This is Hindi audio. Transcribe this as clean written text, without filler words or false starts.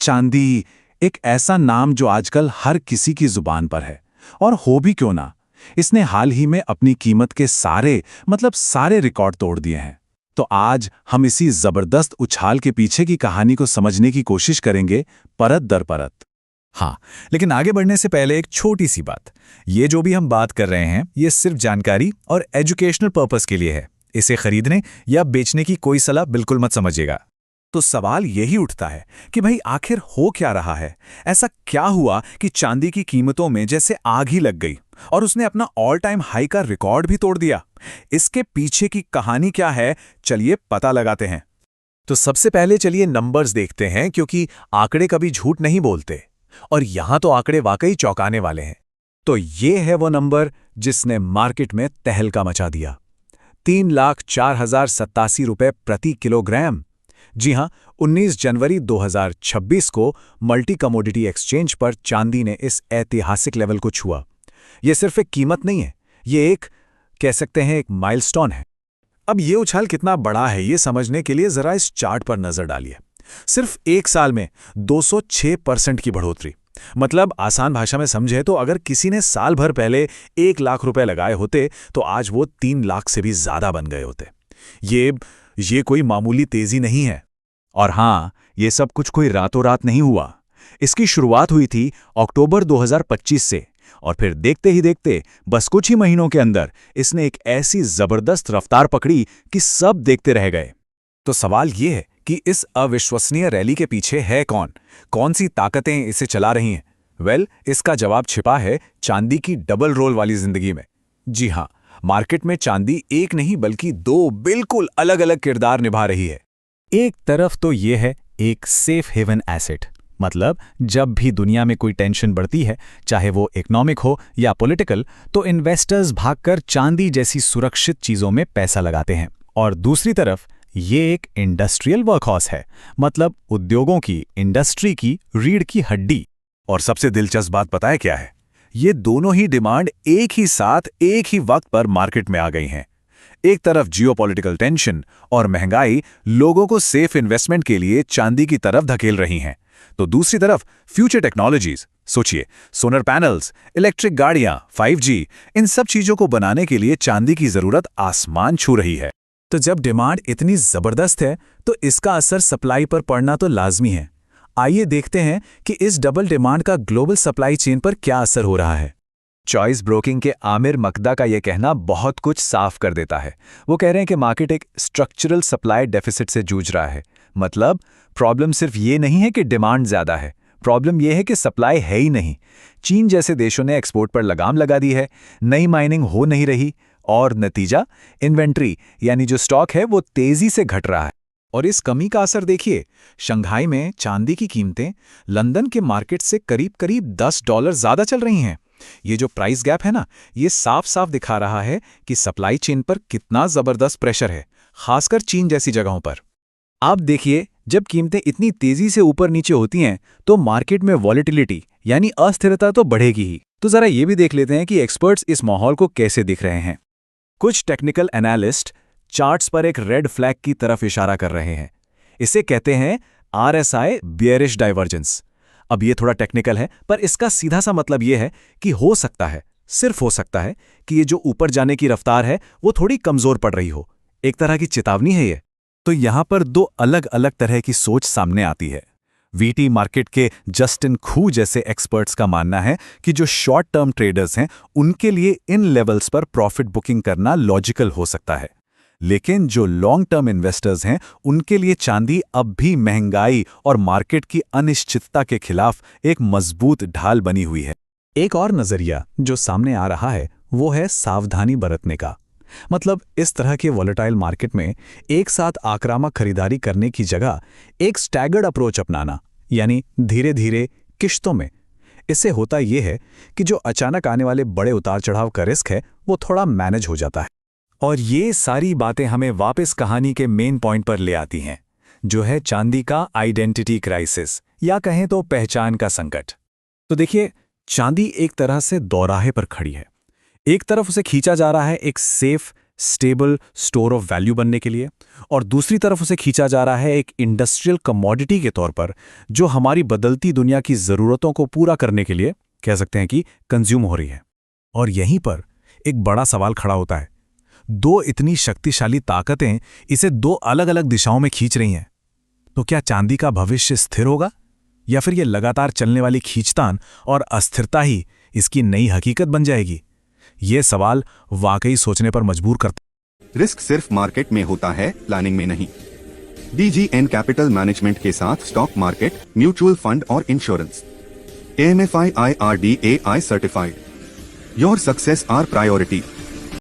चांदी, एक ऐसा नाम जो आजकल हर किसी की जुबान पर है। और हो भी क्यों ना, इसने हाल ही में अपनी कीमत के सारे रिकॉर्ड तोड़ दिए हैं। तो आज हम इसी जबरदस्त उछाल के पीछे की कहानी को समझने की कोशिश करेंगे, परत दर परत। हाँ, लेकिन आगे बढ़ने से पहले एक छोटी सी बात। ये जो भी हम बात कर रहे हैं, ये सिर्फ जानकारी और एजुकेशनल पर्पस के लिए है। इसे खरीदने या बेचने की कोई सलाह बिल्कुल मत समझिएगा। तो सवाल यही उठता है कि भाई आखिर हो क्या रहा है? ऐसा क्या हुआ कि चांदी की कीमतों में जैसे आग ही लग गई और उसने अपना ऑल टाइम हाई का रिकॉर्ड भी तोड़ दिया? इसके पीछे की कहानी क्या है, चलिए पता लगाते हैं। तो सबसे पहले चलिए नंबर्स देखते हैं, क्योंकि आंकड़े कभी झूठ नहीं बोलते। और यहां तो आंकड़े वाकई चौंकाने वाले हैं। तो ये है वो नंबर जिसने मार्केट में तहलका मचा दिया। 3,04,087 रुपए प्रति किलोग्राम। जी हां, 19 जनवरी 2026 को मल्टी कमोडिटी एक्सचेंज पर चांदी ने इस ऐतिहासिक लेवल को छुआ। यह सिर्फ एक कीमत नहीं है, ये कह सकते हैं एक माइलस्टोन है। अब ये उछाल कितना बड़ा है, ये समझने के लिए जरा इस चार्ट पर नजर डालिए। सिर्फ एक साल में 206% की बढ़ोतरी। मतलब आसान भाषा में समझे तो अगर किसी ने साल भर पहले 1 लाख रुपए लगाए होते तो आज वो 3 लाख से भी ज्यादा बन गए होते। ये कोई मामूली तेजी नहीं है। और हां, ये सब कुछ कोई रातों रात नहीं हुआ। इसकी शुरुआत हुई थी अक्टूबर 2025 से, और फिर देखते ही देखते बस कुछ ही महीनों के अंदर इसने एक ऐसी जबरदस्त रफ्तार पकड़ी कि सब देखते रह गए। तो सवाल ये है कि इस अविश्वसनीय रैली के पीछे है कौन? कौन सी ताकतें इसे चला रही हैं? वेल, इसका जवाब छिपा है चांदी की डबल रोल वाली जिंदगी में। जी हां, मार्केट में चांदी एक नहीं बल्कि 2 बिल्कुल अलग अलग किरदार निभा रही है। एक तरफ तो ये है एक सेफ हेवन एसेट। मतलब जब भी दुनिया में कोई टेंशन बढ़ती है, चाहे वो इकोनॉमिक हो या पॉलिटिकल, तो इन्वेस्टर्स भागकर चांदी जैसी सुरक्षित चीजों में पैसा लगाते हैं। और दूसरी तरफ ये एक इंडस्ट्रियल वर्कहॉर्स है। मतलब उद्योगों की, इंडस्ट्री की रीढ़ की हड्डी। और सबसे दिलचस्प बात पता है क्या है? ये दोनों ही डिमांड एक ही साथ एक ही वक्त पर मार्केट में आ गई हैं। एक तरफ जियोपॉलिटिकल टेंशन और महंगाई लोगों को सेफ इन्वेस्टमेंट के लिए चांदी की तरफ धकेल रही हैं, तो दूसरी तरफ फ्यूचर टेक्नोलॉजीज। सोचिए, सोलर पैनल्स, इलेक्ट्रिक गाड़ियां, 5G, इन सब चीजों को बनाने के लिए चांदी की जरूरत आसमान छू रही है। तो जब डिमांड इतनी जबरदस्त है तो इसका असर सप्लाई पर पड़ना तो लाजमी है। आइए देखते हैं कि इस डबल डिमांड का ग्लोबल सप्लाई चेन पर क्या असर हो रहा है। चॉइस ब्रोकिंग के आमिर मकदा का यह कहना बहुत कुछ साफ कर देता है। वो कह रहे हैं कि मार्केट एक स्ट्रक्चरल सप्लाई डेफिसिट से जूझ रहा है। मतलब प्रॉब्लम सिर्फ ये नहीं है कि डिमांड ज्यादा है, प्रॉब्लम यह है कि सप्लाई है ही नहीं। चीन जैसे देशों ने एक्सपोर्ट पर लगाम लगा दी है, नई माइनिंग हो नहीं रही, और नतीजा इन्वेंट्री यानी जो स्टॉक है वो तेजी से घट रहा है। और इस कमी का असर देखिए, शंघाई में चांदी की कीमतें लंदन के मार्केट से करीब करीब $10 ज्यादा चल रही हैं। ये जो प्राइस गैप है ना, ये साफ साफ दिखा रहा है कि सप्लाई चेन पर कितना जबरदस्त प्रेशर है, खासकर चीन जैसी जगहों पर। आप देखिए, जब कीमतें इतनी तेजी से ऊपर नीचे होती हैं तो मार्केट में वॉलेटिलिटी यानी अस्थिरता तो बढ़ेगी ही। तो जरा ये भी देख लेते हैं कि एक्सपर्ट्स इस माहौल को कैसे दिख रहे हैं। कुछ टेक्निकल एनालिस्ट चार्ट्स पर एक रेड फ्लैग की तरफ इशारा कर रहे हैं। इसे कहते हैं RSI बेयरिश डाइवर्जेंस। अब ये थोड़ा टेक्निकल है, पर इसका सीधा सा मतलब ये है कि हो सकता है, सिर्फ हो सकता है कि ये जो ऊपर जाने की रफ्तार है वो थोड़ी कमजोर पड़ रही हो। एक तरह की चेतावनी है ये। तो यहां पर 2 अलग अलग तरह की सोच सामने आती है। VT मार्केट के जस्टिन खू जैसे एक्सपर्ट्स का मानना है कि जो शॉर्ट टर्म ट्रेडर्स हैं उनके लिए इन लेवल्स पर प्रॉफिट बुकिंग करना लॉजिकल हो सकता है, लेकिन जो लॉन्ग टर्म इन्वेस्टर्स हैं उनके लिए चांदी अब भी महंगाई और मार्केट की अनिश्चितता के खिलाफ एक मजबूत ढाल बनी हुई है। एक और नजरिया जो सामने आ रहा है वो है सावधानी बरतने का। मतलब इस तरह के वॉलेटाइल मार्केट में एक साथ आक्रामक खरीदारी करने की जगह एक स्टैगर्ड अप्रोच अपनाना, यानी धीरे धीरे किश्तों में। इससे होता यह है कि जो अचानक आने वाले बड़े उतार चढ़ाव का रिस्क है वो थोड़ा मैनेज हो जाता है। और ये सारी बातें हमें वापस कहानी के मेन पॉइंट पर ले आती हैं, जो है चांदी का आइडेंटिटी क्राइसिस, या कहें तो पहचान का संकट। तो देखिए, चांदी एक तरह से दोराहे पर खड़ी है। एक तरफ उसे खींचा जा रहा है एक safe stable store of value बनने के लिए, और दूसरी तरफ उसे खींचा जा रहा है एक इंडस्ट्रियल कमोडिटी के तौर पर जो हमारी बदलती दुनिया की ज़रूरतों को पूरा करने के लिए कह सकते हैं कि कंज्यूम हो रही है। और यहीं पर एक बड़ा सवाल खड़ा होता है, दो इतनी शक्तिशाली ताकतें इसे दो अलग अलग दिशाओं में खींच रही हैं, तो क्या चांदी का भविष्य स्थिर होगा या फिर यह लगातार चलने वाली खींचतान और अस्थिरता ही इसकी नई हकीकत बन जाएगी? ये सवाल वाकई सोचने पर मजबूर करता है। रिस्क सिर्फ मार्केट में होता है, प्लानिंग में नहीं। DGN कैपिटल मैनेजमेंट के साथ स्टॉक मार्केट, म्यूचुअल फंड और insurance. AMFI IRDAI certified. Your success our priority.